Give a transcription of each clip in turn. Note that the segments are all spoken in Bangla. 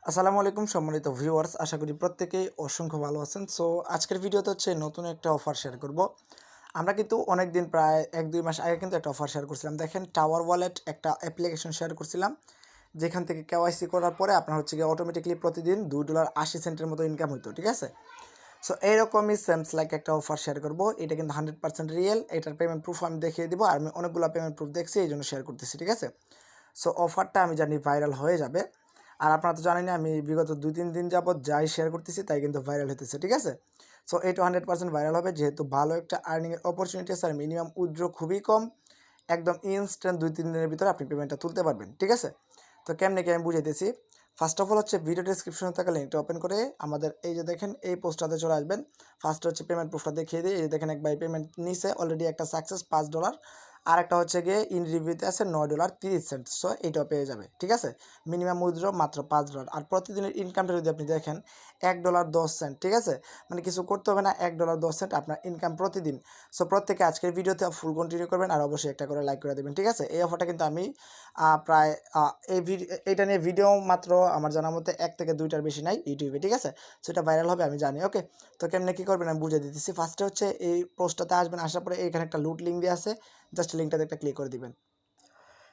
আসসালামু আলাইকুম সম্মানিত ভিউয়ার্স, আশা করি প্রত্যেকেই অসংখ্য ভালো আছেন। সো আজকের ভিডিওতে হচ্ছে নতুন একটা অফার শেয়ার করব। আমরা কিন্তু অনেক দিন প্রায় 1-2 মাস আগে কিন্তু একটা অফার শেয়ার করছিলাম। দেখেন, টাওয়ার ওয়ালেট একটা অ্যাপ্লিকেশন শেয়ার করছিলাম, যেখান থেকে কেওয়াইসি করার পরে আপনার হচ্ছে গিয়ে অটোমেটিকলি প্রতিদিন $2.80 মতো ইনকাম হতো, ঠিক আছে? সো এইরকমই সেমস লাইক একটা অফার শেয়ার করব। এটা কিন্তু 100% রিয়েল। এটার পেমেন্ট প্রুফ আমি দেখিয়ে দিব, আর আমি অনেকগুলো পেমেন্ট প্রুফ দেখছি, এই জন্য শেয়ার করতেছি, ঠিক আছে? সো অফারটা আমি জানি ভাইরাল হয়ে যাবে। আর আপনারা তো জানেন আমি বিগত 2-3 দিন যাবৎ যাই শেয়ার করতেছি তাই কিন্তু ভাইরাল হতেছে, ঠিক আছে? সো এটা 100% ভাইরাল হবে, যেহেতু ভালো একটা আর্নিংয়ের অপরচুনিটি আছে আর মিনিমাম উইথড্র খুবই কম। একদম ইনস্ট্যান্ট 2-3 দিনের ভিতরে আপনি পেমেন্টটা তুলতে পারবেন, ঠিক আছে? তো কেমনে কি আমি বুঝাইতেছি। ফার্স্ট অফ অল হচ্ছে ভিডিও ডিসক্রিপশনে থাকা লিঙ্কটা ওপেন করে আমাদের এই যে দেখেন এই পোস্টটাতে চলে আসবেন। ফার্স্ট হচ্ছে পেমেন্ট প্রুফটা দেখিয়ে দিই। এই যে দেখেন এক ভাই পেমেন্ট নিছে অলরেডি, একটা সাকসেস $5, আর একটা হচ্ছে গিয়ে ইন রিভিউতে আছে $9.30। সো এইটাও পেয়ে যাবে, ঠিক আছে? মিনিমাম উইথড্র মাত্র $5। আর প্রতিদিনের ইনকামটা যদি আপনি দেখেন $1.10, ঠিক আছে? মানে কিছু করতে হবে না, $1.10 আপনার ইনকাম প্রতিদিন। সো প্রত্যেকে আজকের ভিডিওতে ফুল কন্টিনিউ করবেন, আর অবশ্যই একটা করে লাইক করে দেবেন, ঠিক আছে? এই অফারটা কিন্তু আমি প্রায় এইটা নিয়ে ভিডিও মাত্র আমার জানার মধ্যে 1 থেকে 2টার বেশি নাই ইউটিউবে, ঠিক আছে? সো এটা ভাইরাল হবে আমি জানি, ওকে? তো কেমনে কী করবেন আমি বুঝিয়ে দিতেছি। ফার্স্টে হচ্ছে এই পোস্টটাতে আসবেন, আসার পরে এখানে একটা লুট লিঙ্ক দিয়ে আছে, জাস্ট লিঙ্কটাতে একটা ক্লিক করে দিবেন।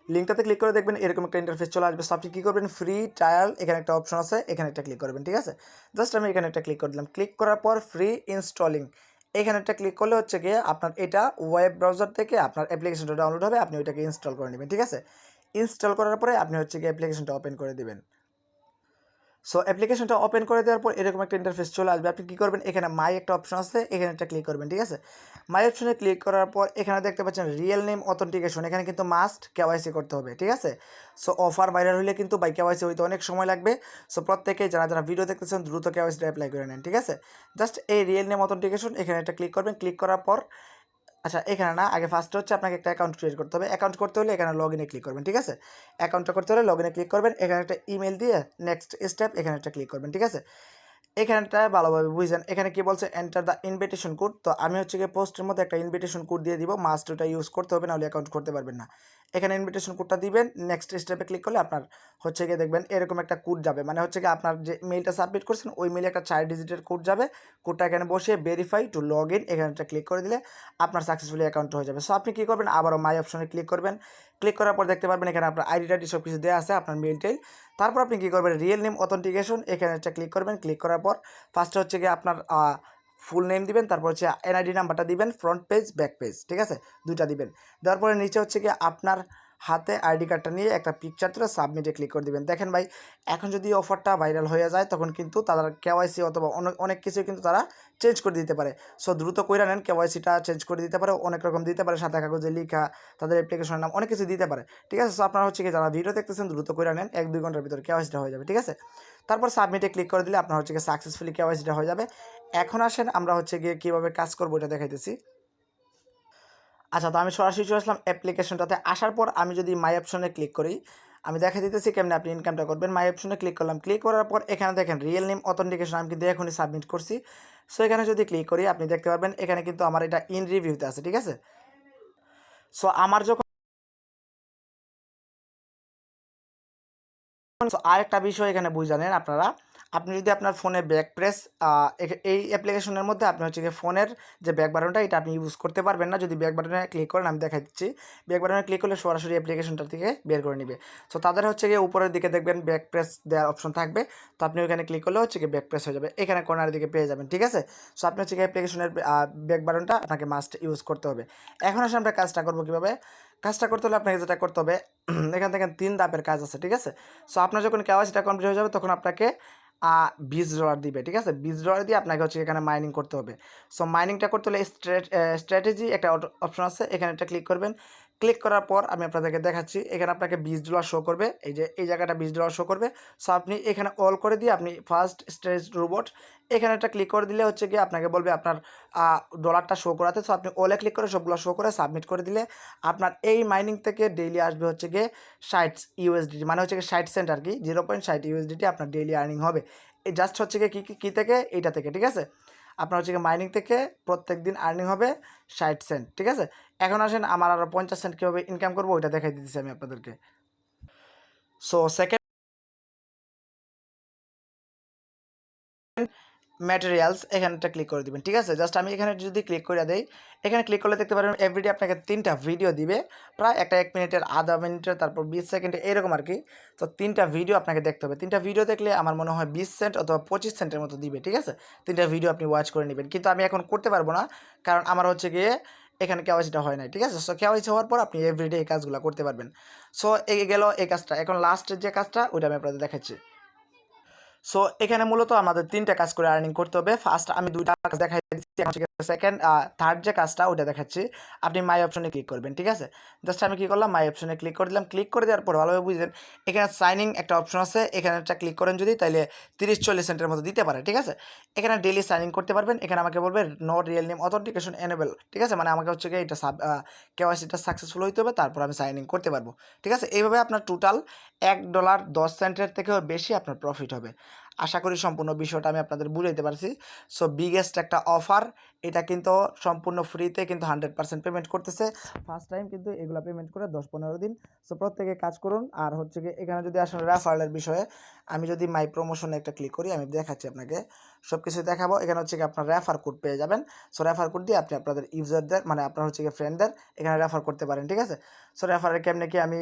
লিঙ্কটাতে ক্লিক করে দেখবেন এরকম একটা ইন্টারফেস চলে আসবে। সো আপনি কী করবেন, ফ্রি ট্রায়াল এখানে একটা অপশন আছে, এখানে একটা ক্লিক করবেন, ঠিক আছে? জাস্ট আমি এখানে একটা ক্লিক করে দিলাম। ক্লিক করার পর ফ্রি ইনস্টলিং এখানে একটা ক্লিক করলে হচ্ছে গিয়ে আপনার এটা ওয়েব ব্রাউজার থেকে আপনার অ্যাপ্লিকেশনটা ডাউনলোড হবে, আপনি ওইটাকে ইনস্টল করে নেবেন, ঠিক আছে? ইনস্টল করার পরে আপনি হচ্ছে গিয়ে অ্যাপ্লিকেশনটা ওপেন করে দিবেন। সো অ্যাপ্লিকেশনটা ওপেন করে দেওয়ার পর এরকম একটা ইন্টারফেস চলে আসবে। আপনি কী করবেন, এখানে মাই একটা অপশন আছে, এখানে একটা ক্লিক করবেন, ঠিক আছে? মাই অপশনে ক্লিক করার পর এখানে দেখতে পাচ্ছেন রিয়েল নেম অথেন্টিকেশন, এখানে কিন্তু মাস্ট কেওয়াইসি করতে হবে, ঠিক আছে? সো অফার ভাইরাল হলে কিন্তু বাই কেওয়াইসি হইতে অনেক সময় লাগবে। সো প্রত্যেকেই যারা যারা ভিডিও দেখতেছেন দ্রুত কেওয়াইসিটা অ্যাপ্লাই করে নেন, ঠিক আছে? জাস্ট এই রিয়েল নেম অথেন্টিকেশন এখানে একটা ক্লিক করবেন। ক্লিক করার পর আচ্ছা, এখানে না, আগে ফার্স্টে হচ্ছে আপনাকে একটা অ্যাকাউন্ট ক্রিয়েট করতে হবে। অ্যাকাউন্ট করতে হলে এখানে লগ ইনে ক্লিক করবেন, ঠিক আছে? অ্যাকাউন্টটা করতে হলে লগ ইনে ক্লিক করবেন। এখানে একটা ইমেল দিয়ে নেক্সট স্টেপ এখানে একটা ক্লিক করবেন, ঠিক আছে? এখানটা ভালোভাবে বুঝেন। এখানে কি বলছে, এন্টার দ্য ইনভিটেশন কোড। তো আমি হচ্ছে গিয়ে পোস্টের মধ্যে একটা ইনভিটেশন কোড দিয়ে দিব, মাস্ট ওটা ইউজ করতে হবে, নাহলে অ্যাকাউন্ট করতে পারবেন না। এখানে ইনভিটেশন কোডটা দিবেন, নেক্সট স্টেপে ক্লিক করলে আপনার হচ্ছে গিয়ে দেখবেন এরকম একটা কোড যাবে, মানে হচ্ছে গিয়ে আপনার যে মেইলটা সাবমিট করছেন ওই মেইলে একটা 4 ডিজিটের কোড যাবে। কোডটা এখানে বসিয়ে ভেরিফাই টু লগ ইন এখানে একটা ক্লিক করে দিলে আপনার সাকসেসফুলি অ্যাকাউন্ট হয়ে যাবে। সো আপনি কী করবেন, আবারও মাই অপশনে ক্লিক করবেন। ক্লিক করার পর দেখতে পারবেন এখানে আপনার আইডি টাইডি সব কিছু দেওয়া আছে, আপনার মেইল টেইল। তারপর আপনি কী করবেন, রিয়েল নেম অথেন্টিকেশন এখানে একটা ক্লিক করবেন। ক্লিক করার পর ফার্স্টে হচ্ছে গিয়ে আপনার ফুল নেম দিবেন, তারপর হচ্ছে এনআইডি নাম্বারটা দিবেন, ফ্রন্ট পেজ ব্যাক পেজ, ঠিক আছে? দুইটা দিবেন। দেওয়ার পরে নিচে হচ্ছে গিয়ে আপনার হাতে আইডি কার্ডটা নিয়ে একটা পিকচার তুলে সাবমিটে ক্লিক করে দিবেন। দেখেন ভাই, এখন যদি অফারটা ভাইরাল হয়ে যায় তখন কিন্তু তারা কেওয়াইসি অথবা অনেক কিছু কিন্তু তারা চেঞ্জ করে দিতে পারে। সো দ্রুত কইরা নেন, কেওয়াইসিটা চেঞ্জ করে দিতে পারে, অনেক রকম দিতে পারে, সাদা কাগজে লিখা, তাদের অ্যাপ্লিকেশনের নাম, অনেক কিছু দিতে পারে, ঠিক আছে? সো আপনারা হচ্ছে কি যারা ভিডিও দেখতেছেন দ্রুত কইরা নেন, 1-2 ঘন্টার ভিতরে কেওয়াইসিটা হয়ে যাবে, ঠিক আছে? তারপর সাবমিটে ক্লিক করে দিলে আপনার হচ্ছে গিয়ে সাকসেসফুলি কেওয়াইসিটা হয়ে যাবে। এখন আসেন আমরা হচ্ছে গিয়ে কীভাবে কাজ করবো এটা দেখাইতেছি। আচ্ছা, তো আমি সরাসরি চলে আসলাম অ্যাপ্লিকেশনটাতে। আসার পর আমি যদি মাই অপশনে ক্লিক করি, আমি দেখা দিতেছি কেমনে আপনি ইনকামটা করবেন। মাই অপশনে ক্লিক করলাম। ক্লিক করার পর এখানে দেখেন রিয়েল নেম অথেন্টিকেশন আমি কিন্তু এখনই সাবমিট করছি। সো এখানে যদি ক্লিক করি আপনি দেখতে পারবেন এখানে কিন্তু আমার এটা ইন রিভিউতে আছে, ঠিক আছে? সো আমার যখন আরেকটা বিষয় এখানে বুঝে আপনারা, আপনি যদি আপনার ফোনে ব্যাক প্রেস এই অ্যাপ্লিকেশনের মধ্যে আপনি হচ্ছে গিয়ে ফোনের যে ব্যাক বাটনটা এটা আপনি ইউজ করতে পারবেন না। যদি ব্যাক বাটনে ক্লিক করেন, আমি দেখাই দিচ্ছি, ব্যাক বাটনে ক্লিক করলে সরাসরি অ্যাপ্লিকেশনটা থেকে বের করে নেবে। সো তাদের হচ্ছে গিয়ে উপরের দিকে দেখবেন ব্যাক প্রেস দেওয়ার অপশন থাকবে। তো আপনি ওইখানে ক্লিক করলে হচ্ছে গিয়ে ব্যাক প্রেস হয়ে যাবে, এখানে কর্নারের দিকে পেয়ে যাবেন, ঠিক আছে? সো আপনি হচ্ছে গিয়ে অ্যাপ্লিকেশনের ব্যাক বাটনটা আপনাকে মাস্ট ইউজ করতে হবে। এখন আসলে আমরা কাজটা করবো কীভাবে। কাজটা করতে হলে আপনাকে যেটা করতে হবে, এখান থেকে 3 ধাপের কাজ আছে, ঠিক আছে? সো আপনার যখন কেওয়াইসিটা কমপ্লিট হয়ে যাবে তখন আপনাকে $20 দিবে, ঠিক আছে? $20 দিয়ে আপনাকে হচ্ছে এখানে মাইনিং করতে হবে। সো মাইনিংটা করতে হলে স্ট্র্যাটেজি একটা অপশন আছে, এখানে একটা ক্লিক করবেন। ক্লিক করার পর আমি আপনাদেরকে দেখাচ্ছি, এখানে আপনাকে $20 শো করবে, এই যে এই জায়গাটা $20 শো করবে। সো আপনি এখানে অল করে দিয়ে আপনি ফার্স্ট স্টেজ রোবট এখানে একটা ক্লিক করে দিলে হচ্ছে গিয়ে আপনাকে বলবে আপনার ডলারটা শো করাতে। সো আপনি অলে ক্লিক করে সবগুলো শো করে সাবমিট করে দিলে আপনার এই মাইনিং থেকে ডেইলি আসবে হচ্ছে গিয়ে 60 ইউএসডিটি, মানে হচ্ছে গিয়ে 60 সেন্ট আর কি, 0.60 ইউএসডিটি আপনার ডেইলি আর্নিং হবে। এই জাস্ট হচ্ছে গিয়ে কী থেকে, এইটা থেকে, ঠিক আছে? আপনার হচ্ছে গিয়ে মাইনিং থেকে প্রত্যেক দিন আর্নিং হবে 60 সেন্ট, ঠিক আছে? এখন আসেন আমার আরও 50 সেন্ট কীভাবে ইনকাম করবো ওইটা দেখাই দিতেছি আমি আপনাদেরকে। সো সেকেন্ড ম্যাটেরিয়ালস এখানটা ক্লিক করে দিবেন, ঠিক আছে। জাস্ট আমি এখানে যদি ক্লিক করে দেই, এখানে ক্লিক করলে দেখতে পারবেন এভরিডে আপনাকে 3টা ভিডিও দিবে, প্রায় একটা 1 মিনিটের, আধা মিনিটের, তারপর 20 সেকেন্ডের, এরকম আর কি। তো 3টা ভিডিও আপনাকে দেখতে হবে। 3টা ভিডিও দেখলে আমার মনে হয় 20 সেন্ট অথবা 25 সেন্টের মতো দিবে, ঠিক আছে। 3টা ভিডিও আপনি ওয়াচ করে নেবেন, কিন্তু আমি এখন করতে পারবো না, কারণ আমার হচ্ছে গিয়ে এখানে কেওয়াইসিটা হয় নাই, ঠিক আছে। সো কেওয়াইসি হওয়ার পর আপনি এভরিডে এই কাজগুলো করতে পারবেন। সো এই গেল এই কাজটা। এখন লাস্টের যে কাজটা ওইটা আমি আপনাদের দেখাচ্ছি। সো এখানে মূলত আমাদের 3টা কাজ করে আর্নিং করতে হবে। ফার্স্ট আমি 2টা কাজ দেখাই দিচ্ছি, এখন সেকেন্ড থার্ড যে কাজটা ওটা দেখাচ্ছি। আপনি মাই অপশনে ক্লিক করবেন, ঠিক আছে। জাস্ট আমি কি করলাম, মাই অপশনে ক্লিক করে দিলাম। ক্লিক করে দেওয়ার পর ভালোভাবে বুঝলেন, এখানে সাইনিং একটা অপশন আছে, এখানে একটা ক্লিক করেন যদি, তাইলে 30-40 সেন্টের মতো দিতে পারে, ঠিক আছে। এখানে ডেইলি সাইনিং করতে পারবেন। এখানে আমাকে বলবে no real name authentication enable, ঠিক আছে, মানে আমাকে হচ্ছে কি এটা কেওয়াইসিটা সাকসেসফুল হইতে হবে, তারপর আমি সাইনিং করতে পারবো, ঠিক আছে। এইভাবে আপনার টোটাল $1.10 থেকেও বেশি আপনার প্রফিট হবে। আশা করি সম্পূর্ণ বিষয়টা আমি আপনাদের বুঝাইতে পারছি। সো বিগেস্ট একটা অফার, এটা কিন্তু সম্পূর্ণ ফ্রিতে কিন্তু 100% পেমেন্ট করতেছে। ফার্স্ট টাইম কিন্তু এগুলো পেমেন্ট করে 10-15 দিন। সো প্রত্যেকে কাজ করুন। আর হচ্ছে কি এখানে যদি আসলে রেফারেলের বিষয়ে আমি যদি মাই প্রমোশনে একটা ক্লিক করি, আমি দেখাচ্ছি আপনাকে, সব কিছু দেখাবো। এখানে হচ্ছে কি আপনার রেফার কোড পেয়ে যাবেন। সো রেফার কোড দিয়ে আপনি আপনাদের ইউজারদের, মানে আপনার হচ্ছে কি ফ্রেন্ডদের এখানে রেফার করতে পারেন, ঠিক আছে। সো রেফারের কেমনে কি আমি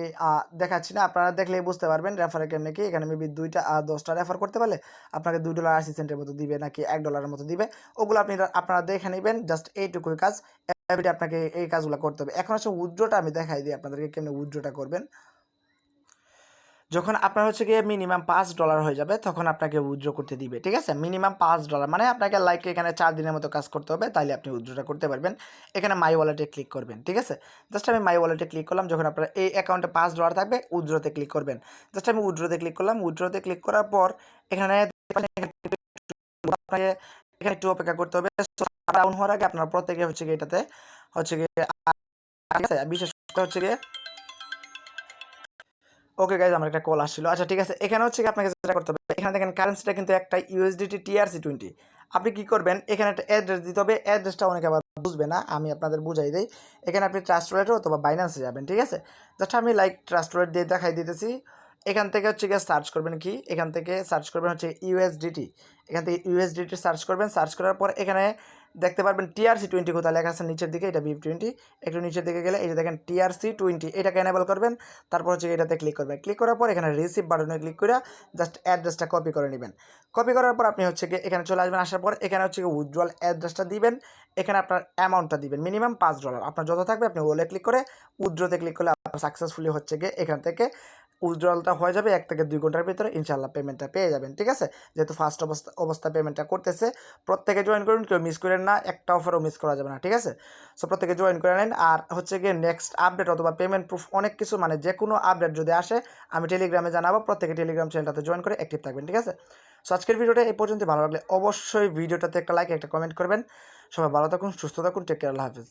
দেখাচ্ছি না, আপনারা দেখলেই বুঝতে পারবেন রেফারের কেমনে কি। এখানে মেবি 10টা রেফার করতে পারলে আপনাকে $2.80 মতো দিবে, নাকি $1 মতো দিবে, ওগুলো আপনারা দেখে নেবেন। জাস্ট এইটুকুই কাজ, এভরিডে আপনাকে এই কাজগুলো করতে হবে। এখন হচ্ছে উইথড্রটা আমি দেখাই দিই আপনাদেরকে কেমনে উইথড্রটা করবেন। যখন আপনার হচ্ছে গিয়ে মিনিমাম $5 হয়ে যাবে, তখন আপনাকে উইথড্র করতে দিবে, ঠিক আছে। মিনিমাম $5 মানে আপনাকে লাইক এখানে 4 দিনের মতো কাজ করতে হবে, তাইলে আপনি উইথড্রটা করতে পারবেন। এখানে মাই ওয়ালেটে ক্লিক করবেন, ঠিক আছে। জাস্ট আমি মাই ওয়ালেটে ক্লিক করলাম। যখন আপনার এই অ্যাকাউন্টে $5 থাকবে, উইথড্রতে ক্লিক করবেন। জাস্ট আমি উইথড্রতে ক্লিক করলাম। উইথড্রতে ক্লিক করার পর এখানে আপনাকে এখানে একটু অপেক্ষা করতে হবে। ডাউন হওয়ার আগে আপনার প্রত্যেকে হচ্ছে গিয়ে এটাতে হচ্ছে গিয়ে বিশেষ করে হচ্ছে গিয়ে ওকে গাইজ, আমার একটা কল আসছিল। আচ্ছা ঠিক আছে, এখানে হচ্ছে আপনাকে যেটা করতে হবে, এখানে দেখেন কারেন্সিটা কিন্তু একটা USDT TRC20। আপনি কি করবেন, এখানে একটা অ্যাড্রেস দিতে হবে। অ্যাড্রেসটা অনেকে আবার বুঝবে না, আমি আপনাদের বুঝাই দিই। এখানে আপনি ট্রাস্ট ওয়ালেটে অথবা বাইন্যান্সে যাবেন, ঠিক আছে। জাস্ট আমি লাইক ট্রাস্ট ওয়ালেট দিয়ে দেখাই দিতেছি। এখান থেকে হচ্ছে গিয়ে সার্চ করবেন কি, এখান থেকে সার্চ করবেন হচ্ছে USDT। এখান থেকে USDT সার্চ করবেন। সার্চ করার পর এখানে দেখতে পারবেন TRC20 কোথায় লেখা আছে নিচের দিকে, এটা BIP20। একটু নিচের দিকে গেলে এই যে দেখেন TRC20, এটাকে এনেবল করবেন। তারপর হচ্ছে এটাতে ক্লিক করবেন। ক্লিক করার পর এখানে রিসিভ বাটনে ক্লিক করে জাস্ট অ্যাড্রেসটা কপি করে নেবেন। কপি করার পর আপনি হচ্ছে গিয়ে এখানে চলে আসবেন। আসার পর এখানে হচ্ছে গিয়ে উইথড্রল অ্যাড্রেসটা দিবেন। এখানে আপনার অ্যামাউন্টটা দিবেন মিনিমাম $5। আপনার যত থাকবে আপনি ওলে ক্লিক করে উইথড্রতে ক্লিক করলে আপনার সাকসেসফুলি হচ্ছে গিয়ে এখান থেকে উইথড্রলটা হয়ে যাবে। 1 থেকে 2 ঘন্টার ভিতরে ইনশাল্লাহ পেমেন্টটা পেয়ে যাবেন, ঠিক আছে। যেহেতু ফার্স্ট অবস্থা পেমেন্টটা করতেছে, প্রত্যেকে জয়েন করুন, কেউ মিস করেন না, একটা অফারও মিস করা যাবে না, ঠিক আছে। সো প্রত্যেকে জয়েন করে নেন। আর হচ্ছে গিয়ে নেক্সট আপডেট অথবা পেমেন্ট প্রুফ অনেক কিছু, মানে যে কোনো আপডেট যদি আসে আমি টেলিগ্রামে জানাবো। প্রত্যেকে টেলিগ্রাম চ্যানেলটাতে জয়েন করে অ্যাক্টিভ থাকবেন, ঠিক আছে। সো আজকের ভিডিওটা এই পর্যন্ত। ভালো লাগলে অবশ্যই ভিডিওটাতে একটা লাইক, একটা কমেন্ট করবেন। সবাই ভালো থাকুন, সুস্থ থাকুন, টেক কেয়ার, আল্লাহ হাফিজ।